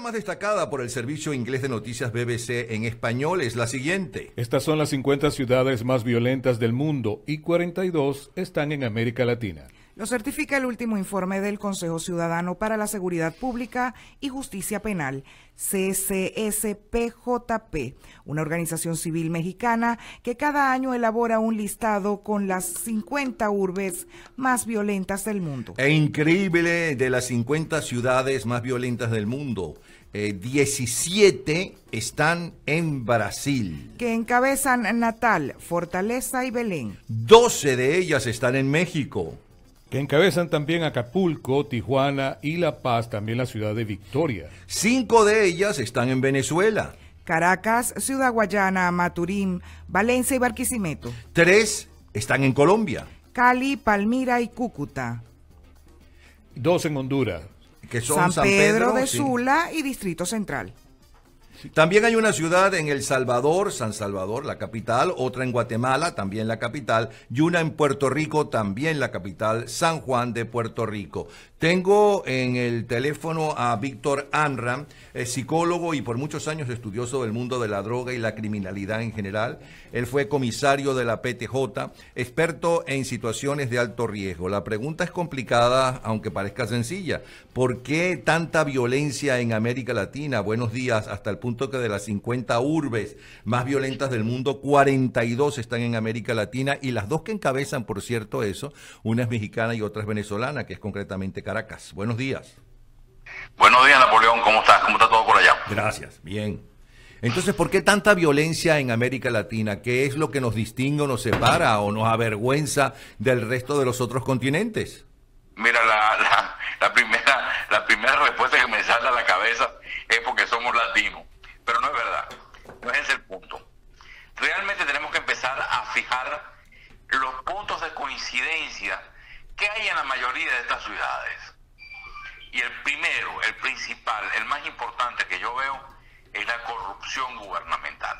más destacada por el servicio inglés de noticias BBC en español es la siguiente. Estas son las 50 ciudades más violentas del mundo y 42 están en América Latina. Lo certifica el último informe del Consejo Ciudadano para la Seguridad Pública y Justicia Penal, CCSPJP, una organización civil mexicana que cada año elabora un listado con las 50 urbes más violentas del mundo. Es increíble, de las 50 ciudades más violentas del mundo, 17 están en Brasil. Que encabezan Natal, Fortaleza y Belén. 12 de ellas están en México. Que encabezan también Acapulco, Tijuana y La Paz, también la ciudad de Victoria. 5 de ellas están en Venezuela. Caracas, Ciudad Guayana, Maturín, Valencia y Barquisimeto. 3 están en Colombia. Cali, Palmira y Cúcuta. 2 en Honduras. Que son San Pedro de sí. Sula y Distrito Central. También hay una ciudad en El Salvador, San Salvador, la capital, otra en Guatemala, también la capital, y una en Puerto Rico, también la capital, San Juan de Puerto Rico. Tengo en el teléfono a Víctor Anram, psicólogo y por muchos años estudioso del mundo de la droga y la criminalidad en general. Él fue comisario de la PTJ, experto en situaciones de alto riesgo. La pregunta es complicada, aunque parezca sencilla. ¿Por qué tanta violencia en América Latina? Buenos días, hasta el punto que de las 50 urbes más violentas del mundo, 42 están en América Latina, y las dos que encabezan, por cierto, eso, una es mexicana y otra es venezolana, que es concretamente Caracas. Buenos días. Buenos días, Napoleón. ¿Cómo estás? ¿Cómo está todo por allá? Gracias. Bien. Entonces, ¿por qué tanta violencia en América Latina? ¿Qué es lo que nos distingue o nos separa o nos avergüenza del resto de los otros continentes? Mira, la primera respuesta que me sale a la cabeza es porque somos latinos. Pero no es verdad. No es ese el punto. Realmente tenemos que empezar a fijar los puntos de coincidencia que hay en la mayoría de estas ciudades. Y el primero, el principal, el más importante que yo veo es la corrupción gubernamental.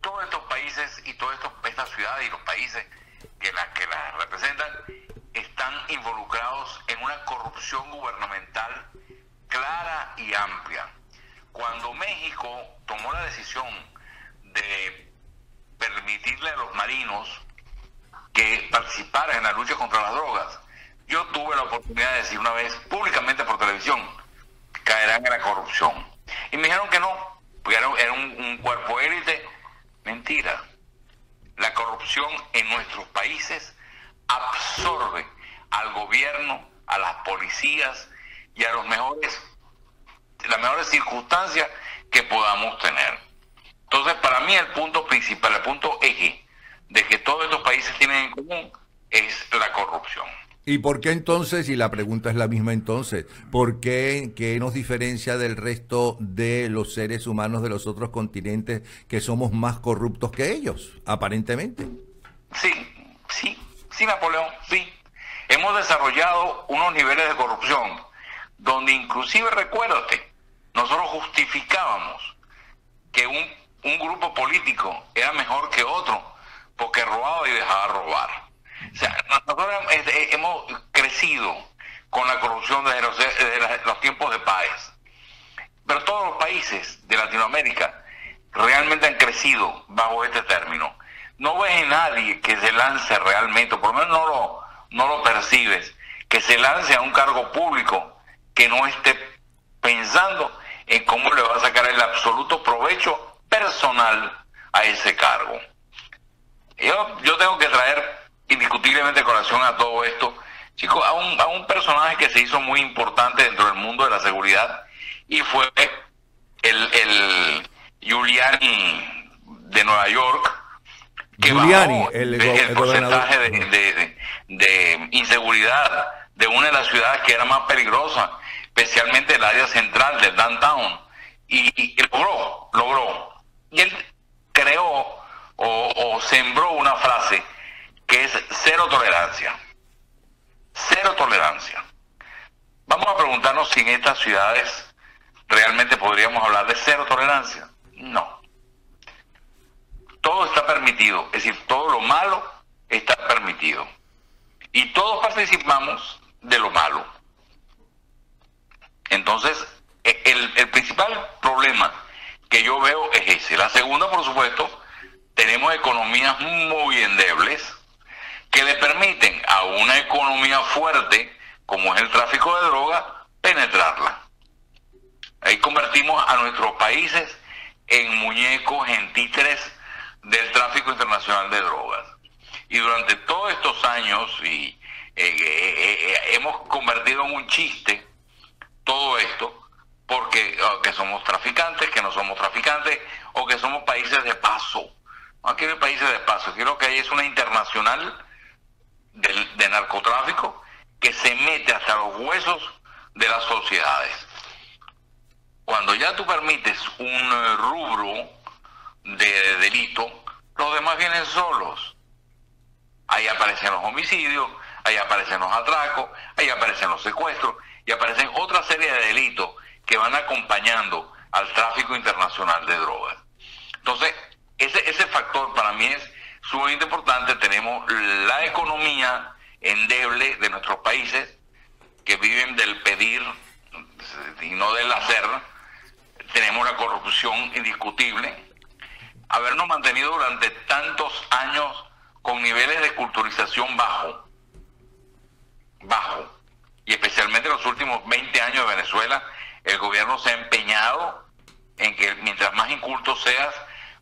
Todos estos países y todas estas ciudades y los países que las representan están involucrados en una corrupción gubernamental clara y amplia. Cuando México tomó la decisión de permitirle a los marinos que participaran en la lucha contra las drogas, yo tuve la oportunidad de decir una vez públicamente por televisión: caerán en la corrupción. Y me dijeron que no, porque era un cuerpo élite. Mentira. La corrupción en nuestros países absorbe al gobierno, a las policías y a las mejores circunstancias que podamos tener. Entonces, para mí el punto principal, el punto eje de que todos estos países tienen en común es la corrupción. ¿Y por qué entonces, y la pregunta es la misma entonces, por qué nos diferencia del resto de los seres humanos de los otros continentes, que somos más corruptos que ellos, aparentemente? Sí, Napoleón, sí. Hemos desarrollado unos niveles de corrupción donde inclusive, recuérdate, nosotros justificábamos que un grupo político era mejor que otro porque robaba y dejaba robar. O sea, nosotros hemos crecido con la corrupción desde los tiempos de Páez. Pero todos los países de Latinoamérica realmente han crecido bajo este término. No ves en nadie que se lance realmente, por lo menos no lo percibes, que se lance a un cargo público que no esté pensando en cómo le va a sacar el absoluto provecho personal a ese cargo. Yo tengo que traer indiscutiblemente colación a todo esto, chicos, a un personaje que se hizo muy importante dentro del mundo de la seguridad, y fue el Giuliani de Nueva York, que Giuliani, bajó el porcentaje de inseguridad de una de las ciudades que era más peligrosa, especialmente el área central del downtown, y logró. Y él creó o sembró una frase que es cero tolerancia. Cero tolerancia. Vamos a preguntarnos si en estas ciudades realmente podríamos hablar de cero tolerancia. No. Todo está permitido, es decir, todo lo malo está permitido. Y todos participamos de lo malo. Entonces, el principal problema que yo veo es ese. La segunda, por supuesto, tenemos economías muy endebles que le permiten a una economía fuerte, como es el tráfico de drogas, penetrarla. Ahí convertimos a nuestros países en muñecos, en títeres del tráfico internacional de drogas. Y durante todos estos años hemos convertido en un chiste todo esto, porque que somos traficantes, que no somos traficantes, o que somos países de paso. Aquí no hay países de paso, aquí lo que hay es una internacional de narcotráfico que se mete hasta los huesos de las sociedades. Cuando ya tú permites un rubro de delito, los demás vienen solos. Ahí aparecen los homicidios, ahí aparecen los atracos, ahí aparecen los secuestros y aparecen otra serie de delitos que van acompañando al tráfico internacional de drogas. Entonces, ese factor para mí es sumamente importante. Tenemos la economía endeble de nuestros países que viven del pedir y no del hacer. Tenemos la corrupción indiscutible. Habernos mantenido durante tantos años con niveles de culturización bajo, y especialmente en los últimos 20 años de Venezuela, el gobierno se ha empeñado en que mientras más inculto seas,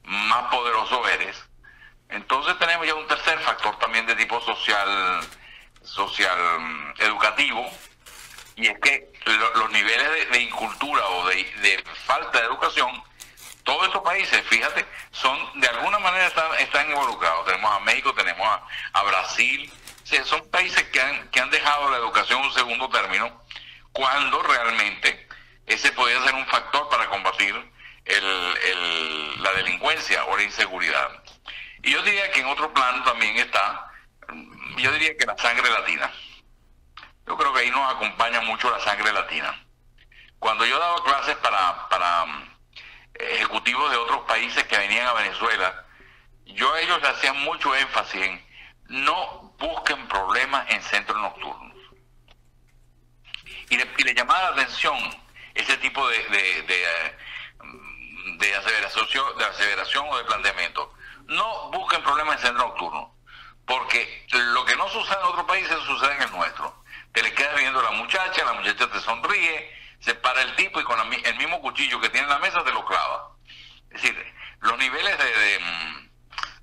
más poderoso eres. Entonces tenemos ya un tercer factor también de tipo social educativo, y es que los niveles de incultura o de falta de educación, todos estos países, fíjate, son de alguna manera están involucrados. Tenemos a México, tenemos a Brasil. Sí, son países que han dejado la educación en un segundo término, cuando realmente ese podría ser un factor para combatir la delincuencia o la inseguridad. Y yo diría que en otro plano también está, yo diría que la sangre latina. Yo creo que ahí nos acompaña mucho la sangre latina. Cuando yo daba clases para ejecutivos de otros países que venían a Venezuela, yo a ellos les hacía mucho énfasis en no busquen problemas en centros nocturnos. Y le llamaba la atención ese tipo de aseveración o de planteamiento. No busquen problemas en centros nocturnos, porque lo que no sucede en otros países sucede en el nuestro. Te le quedas viendo a la muchacha te sonríe, se para el tipo y con el mismo cuchillo que tiene en la mesa te lo clava. Es decir, los niveles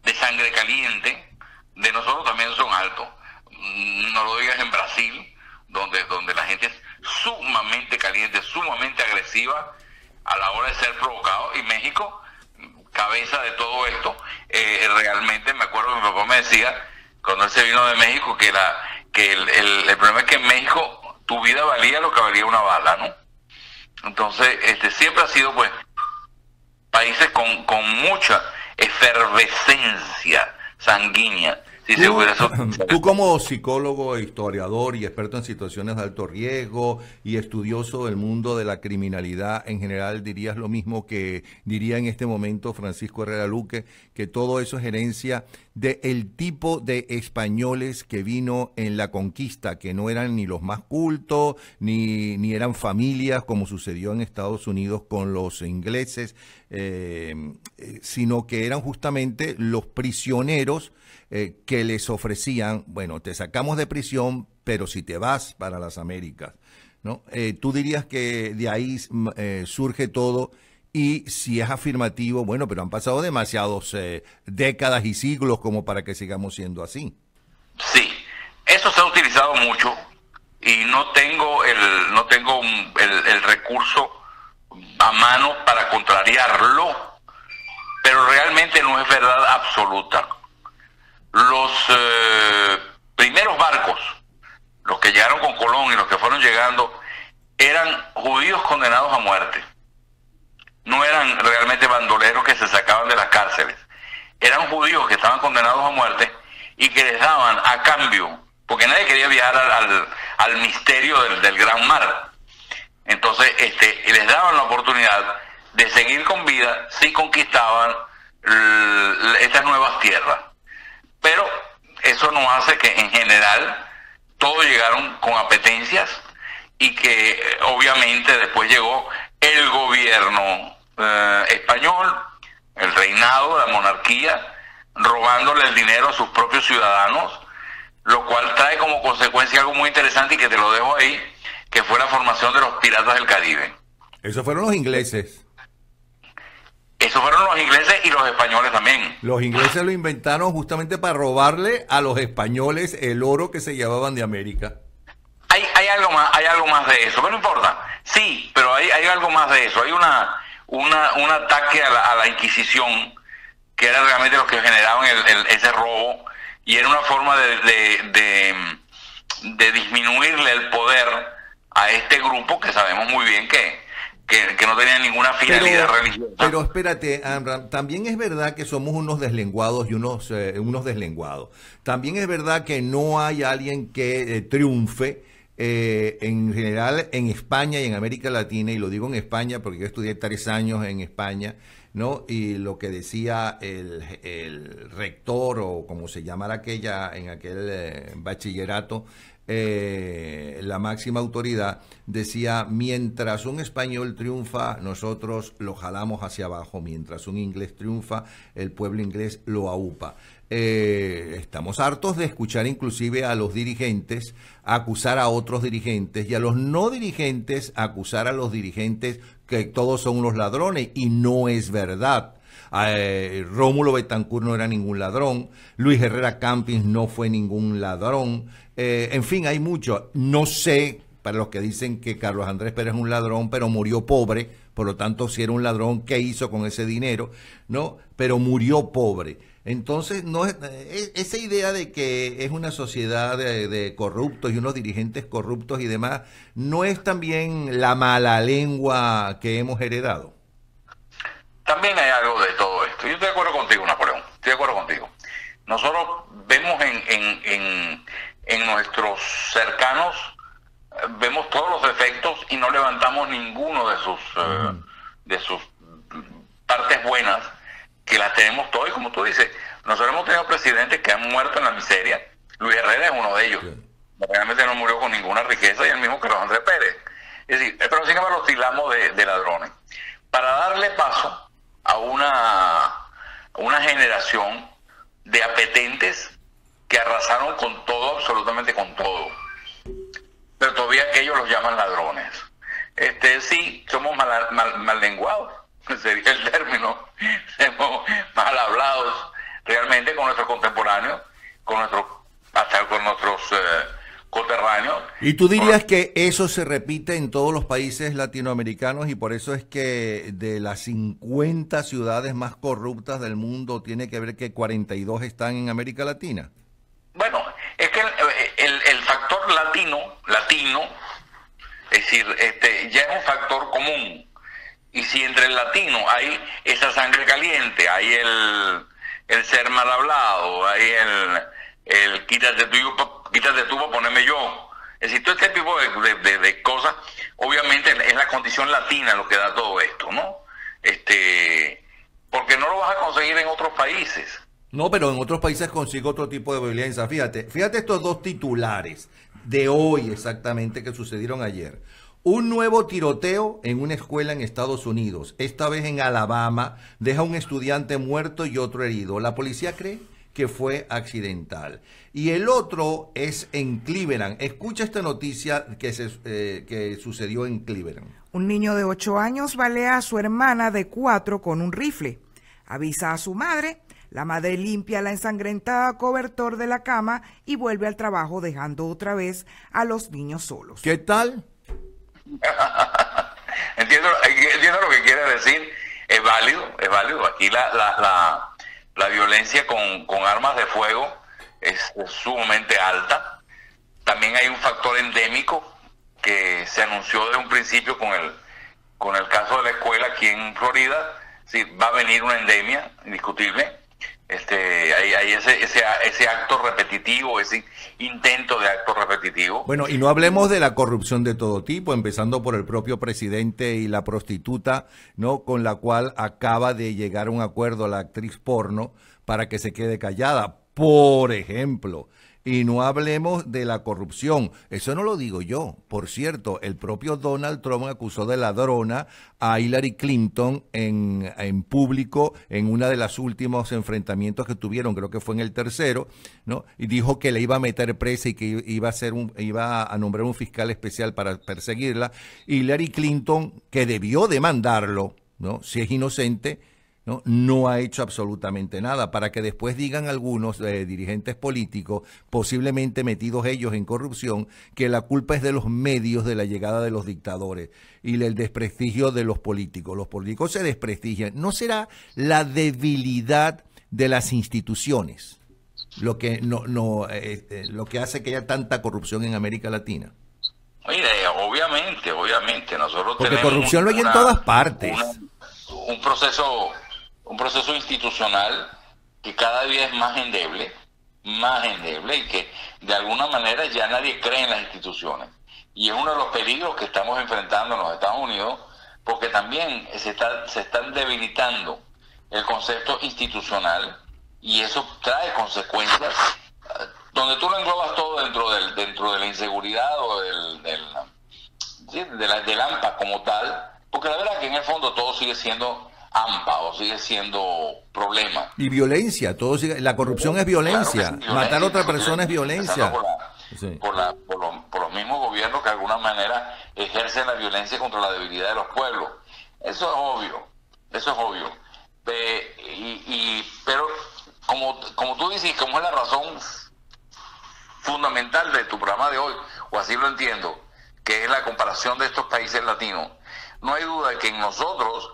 de sangre caliente de nosotros también son altos. No lo digas en Brasil, donde la gente es sumamente caliente, sumamente agresiva a la hora de ser provocado, y México, cabeza de todo esto. Realmente me acuerdo que mi papá me decía, cuando él se vino de México, que el problema es que en México tu vida valía lo que valía una bala, ¿no? Entonces, siempre ha sido, pues, países con mucha efervescencia sanguínea. Tú como psicólogo, historiador y experto en situaciones de alto riesgo y estudioso del mundo de la criminalidad en general, ¿dirías lo mismo que diría en este momento Francisco Herrera Luque, que todo eso es herencia del tipo de españoles que vino en la conquista, que no eran ni los más cultos, ni eran familias como sucedió en Estados Unidos con los ingleses, sino que eran justamente los prisioneros que les ofrecían, bueno, te sacamos de prisión, pero si te vas para las Américas, ¿no? Tú dirías que de ahí surge todo, y si es afirmativo, bueno, pero han pasado demasiadas décadas y siglos como para que sigamos siendo así. Sí, eso se ha utilizado mucho y no tengo el recurso a mano para contrariarlo, pero realmente no es verdad absoluta. Los primeros barcos, los que llegaron con Colón y los que fueron llegando, eran judíos condenados a muerte. No eran realmente bandoleros que se sacaban de las cárceles. Eran judíos que estaban condenados a muerte y que les daban a cambio, porque nadie quería viajar al misterio del gran mar. Entonces, les daban la oportunidad de seguir con vida si conquistaban estas nuevas tierras. Pero eso no hace que en general todos llegaron con apetencias, y que obviamente después llegó el gobierno español, el reinado, la monarquía, robándole el dinero a sus propios ciudadanos, lo cual trae como consecuencia algo muy interesante y que te lo dejo ahí, que fue la formación de los piratas del Caribe. Esos fueron los ingleses. Esos fueron los ingleses y los españoles también. Los ingleses lo inventaron justamente para robarle a los españoles el oro que se llevaban de América. Hay algo más de eso, pero no importa. Sí, pero hay algo más de eso. Hay un ataque a la Inquisición, que era realmente los que generaban ese robo, y era una forma de disminuirle el poder a este grupo que sabemos muy bien que no tenía ninguna finalidad religiosa. Pero espérate, Amram, también es verdad que somos unos deslenguados y unos deslenguados. También es verdad que no hay alguien que triunfe en general en España y en América Latina, y lo digo en España porque yo estudié 3 años en España, ¿no? Y lo que decía el rector, o como se llamara en aquel bachillerato, la máxima autoridad, decía: mientras un español triunfa, nosotros lo jalamos hacia abajo; mientras un inglés triunfa, el pueblo inglés lo aupa. Estamos hartos de escuchar inclusive a los dirigentes acusar a otros dirigentes, y a los no dirigentes acusar a los dirigentes que todos son unos ladrones, y no es verdad. Rómulo Betancourt no era ningún ladrón, Luis Herrera Campins no fue ningún ladrón, en fin, hay mucho. No sé, para los que dicen que Carlos Andrés Pérez es un ladrón, pero murió pobre, por lo tanto, si era un ladrón, ¿qué hizo con ese dinero? ¿No? Pero murió pobre. Entonces, no esa idea de que es una sociedad de corruptos y unos dirigentes corruptos y demás, ¿no es también la mala lengua que hemos heredado? También hay algo de todo esto. Yo estoy de acuerdo contigo, Napoleón. Estoy de acuerdo contigo. Nosotros vemos en nuestros cercanos, vemos todos los defectos y no levantamos ninguno de sus partes buenas, que las tenemos todas. Y como tú dices, nosotros hemos tenido presidentes que han muerto en la miseria. Luis Herrera es uno de ellos. Sí. Realmente no murió con ninguna riqueza, y el mismo Carlos Andrés Pérez. Es decir, pero sin embargo los tildamos de ladrones. Para darle paso a una generación de apetentes que arrasaron con todo, absolutamente con todo. Pero todavía aquellos los llaman ladrones. Sí, somos mal lenguados, sería el término. Somos mal hablados realmente con nuestros contemporáneos, hasta con nuestros coterráneos. ¿Y tú dirías que eso se repite en todos los países latinoamericanos, y por eso es que de las 50 ciudades más corruptas del mundo tiene que ver que 42 están en América Latina? Bueno, es que el factor latino, es decir, ya es un factor común. Y si entre el latino hay esa sangre caliente, hay el ser mal hablado, hay el quítate tú para ponerme yo. Es decir, todo este tipo de cosas, obviamente es la condición latina lo que da todo esto, ¿no? Porque no lo vas a conseguir en otros países. No, pero en otros países consigo otro tipo de violencia. Fíjate estos dos titulares de hoy exactamente que sucedieron ayer. Un nuevo tiroteo en una escuela en Estados Unidos, esta vez en Alabama, deja un estudiante muerto y otro herido. La policía cree que fue accidental. Y el otro es en Cleveland. Escucha esta noticia que sucedió en Cleveland. Un niño de 8 años balea a su hermana de 4 con un rifle. Avisa a su madre. La madre limpia la ensangrentada cobertor de la cama y vuelve al trabajo, dejando otra vez a los niños solos. ¿Qué tal? Entiendo lo que quiere decir. Es válido. Aquí la violencia con armas de fuego es sumamente alta. También hay un factor endémico que se anunció desde un principio con el caso de la escuela aquí en Florida. Sí, va a venir una endemia indiscutible. Hay ese acto repetitivo, ese intento de acto repetitivo. Bueno, y no hablemos de la corrupción de todo tipo, empezando por el propio presidente y la prostituta, ¿no?, con la cual acaba de llegar a un acuerdo la actriz porno para que se quede callada. Por ejemplo, y no hablemos de la corrupción. Eso no lo digo yo. Por cierto, el propio Donald Trump acusó de ladrona a Hillary Clinton en público en una de los últimos enfrentamientos que tuvieron, creo que fue en el tercero, ¿no? Y dijo que le iba a meter presa y que iba a nombrar un fiscal especial para perseguirla. Hillary Clinton, que debió demandarlo, ¿no? Si es inocente, no ha hecho absolutamente nada, para que después digan algunos dirigentes políticos, posiblemente metidos ellos en corrupción, que la culpa es de los medios de la llegada de los dictadores y del desprestigio de los políticos. Los políticos se desprestigian. ¿No será la debilidad de las instituciones lo que lo que hace que haya tanta corrupción en América Latina? Mire, obviamente, nosotros porque tenemos corrupción lo hay en todas partes. Un proceso institucional que cada día es más endeble y que de alguna manera ya nadie cree en las instituciones. Y es uno de los peligros que estamos enfrentando en los Estados Unidos, porque también se están debilitando el concepto institucional, y eso trae consecuencias donde tú lo englobas todo dentro de la inseguridad o del AMPA como tal, porque la verdad es que en el fondo todo sigue siendo AMPA o sigue siendo problema. Y violencia, la corrupción es violencia, claro que sí, matar a otra persona es violencia. Por los mismos gobiernos que de alguna manera ejercen la violencia contra la debilidad de los pueblos. Eso es obvio. Pero como tú dices, como es la razón fundamental de tu programa de hoy, o así lo entiendo, que es la comparación de estos países latinos, no hay duda de que en nosotros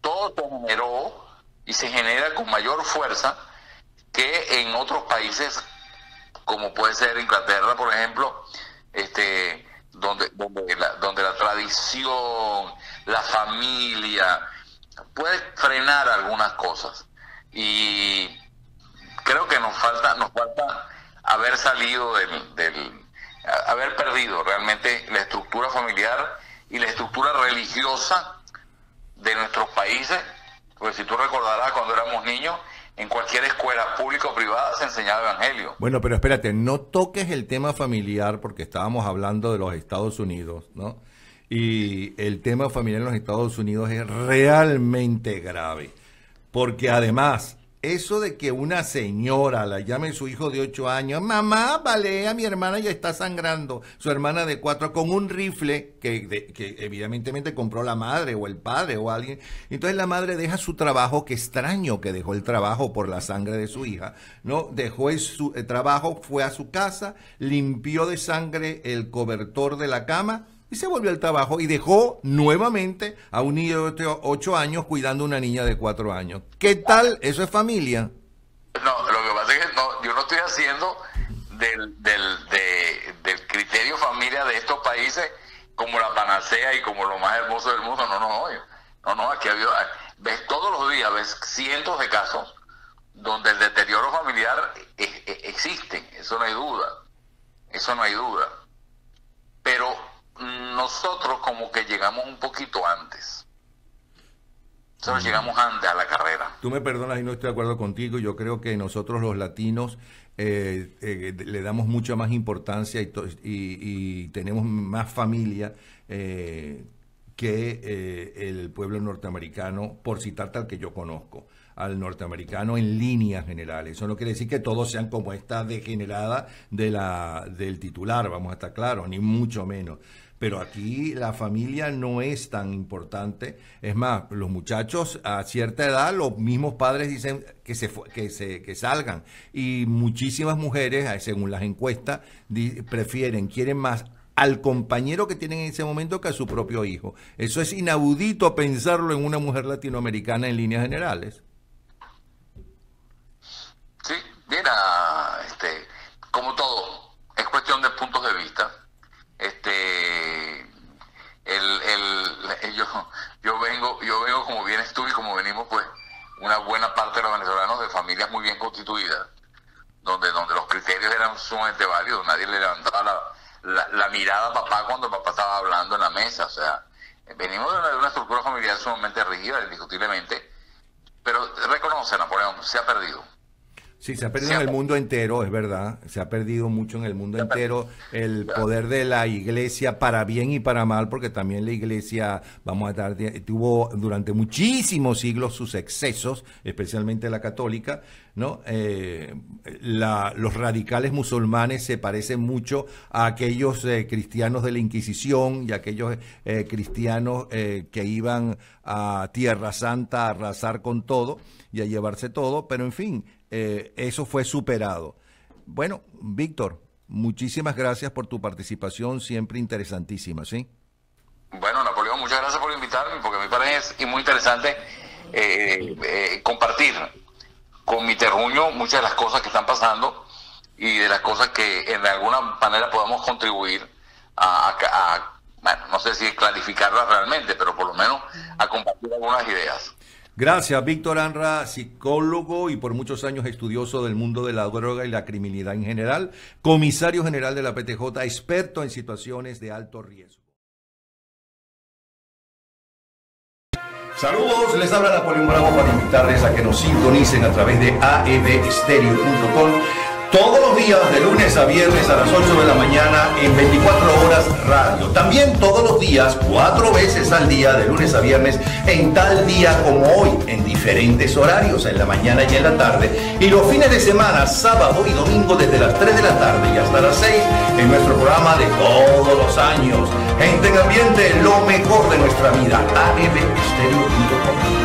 todo se generó y se genera con mayor fuerza que en otros países, como puede ser Inglaterra, por ejemplo, donde la tradición, la familia puede frenar algunas cosas. Y creo que nos falta haber salido haber perdido realmente la estructura familiar y la estructura religiosa de nuestros países, porque si tú recordarás, cuando éramos niños, en cualquier escuela pública o privada se enseñaba evangelio. Bueno, pero espérate, no toques el tema familiar, porque estábamos hablando de los Estados Unidos, ¿no? Y el tema familiar en los Estados Unidos es realmente grave, porque además, eso de que una señora la llame a su hijo de 8 años, mamá, Balea, mi hermana ya está sangrando, su hermana de 4, con un rifle que evidentemente compró la madre o el padre o alguien. Entonces la madre deja su trabajo, que extraño que dejó el trabajo por la sangre de su hija, ¿no? Dejó su trabajo, fue a su casa, limpió de sangre el cobertor de la cama y se volvió al trabajo y dejó nuevamente a un niño de 8 años cuidando a una niña de 4 años. ¿Qué tal? ¿Eso es familia? No, lo que pasa es que yo no estoy haciendo del criterio familia de estos países como la panacea y como lo más hermoso del mundo. No, aquí ves todos los días, ves cientos de casos donde el deterioro familiar existe, eso no hay duda. Pero nosotros como que llegamos un poquito antes. Nosotros llegamos antes a la carrera. Tú me perdonas y no estoy de acuerdo contigo. Yo creo que nosotros los latinos le damos mucha más importancia y tenemos más familia que el pueblo norteamericano, por citarte al que yo conozco, al norteamericano en líneas generales. Eso no quiere decir que todos sean como esta degenerada del titular, vamos a estar claros, ni mucho menos. Pero aquí la familia no es tan importante. Es más, los muchachos a cierta edad, los mismos padres dicen que salgan. Y muchísimas mujeres, según las encuestas, quieren más al compañero que tienen en ese momento que a su propio hijo. Eso es inaudito pensarlo en una mujer latinoamericana en líneas generales. Sí, mira, como todo, es cuestión de puntos de vista. Yo vengo como vienes tú y como venimos, pues, una buena parte de los venezolanos de familias muy bien constituidas, donde los criterios eran sumamente válidos. Nadie le levantaba la mirada a papá cuando papá estaba hablando en la mesa. O sea, venimos de una estructura familiar sumamente rígida, indiscutiblemente, pero reconoce, Napoleón, se ha perdido. Sí, se ha perdido en el mundo entero, es verdad. Se ha perdido mucho en el mundo entero el poder de la iglesia para bien y para mal, porque también la iglesia, vamos a dar, tuvo durante muchísimos siglos sus excesos, especialmente la católica, ¿no? Los radicales musulmanes se parecen mucho a aquellos cristianos de la Inquisición y aquellos cristianos que iban a Tierra Santa a arrasar con todo y a llevarse todo, pero en fin. Eso fue superado. Bueno, Víctor, muchísimas gracias por tu participación, siempre interesantísima, ¿sí? Bueno, Napoleón, muchas gracias por invitarme, porque me parece muy interesante compartir con mi terruño muchas de las cosas que están pasando y de las cosas que en alguna manera podamos contribuir bueno, no sé si clarificarlas realmente, pero por lo menos a compartir algunas ideas. Gracias, Víctor Anra, psicólogo y por muchos años estudioso del mundo de la droga y la criminalidad en general, comisario general de la PTJ, experto en situaciones de alto riesgo. Saludos, les habla Napoleón Bravo para invitarles a que nos sintonicen a través de aevestereo.com todos los días de lunes a viernes a las 8 de la mañana en 24 horas radio. También todos los días, 4 veces al día, de lunes a viernes, en tal día como hoy, en diferentes horarios, en la mañana y en la tarde. Y los fines de semana, sábado y domingo, desde las 3 de la tarde y hasta las 6, en nuestro programa de todos los años. Gente en ambiente, lo mejor de nuestra vida. aevestereo.com.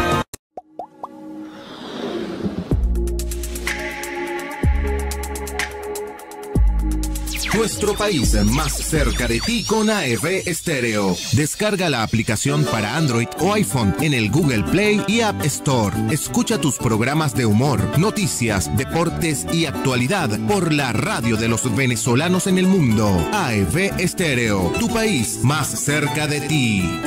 Nuestro país más cerca de ti con AEV Estéreo. Descarga la aplicación para Android o iPhone en el Google Play y App Store. Escucha tus programas de humor, noticias, deportes y actualidad por la radio de los venezolanos en el mundo. AEV Estéreo, tu país más cerca de ti.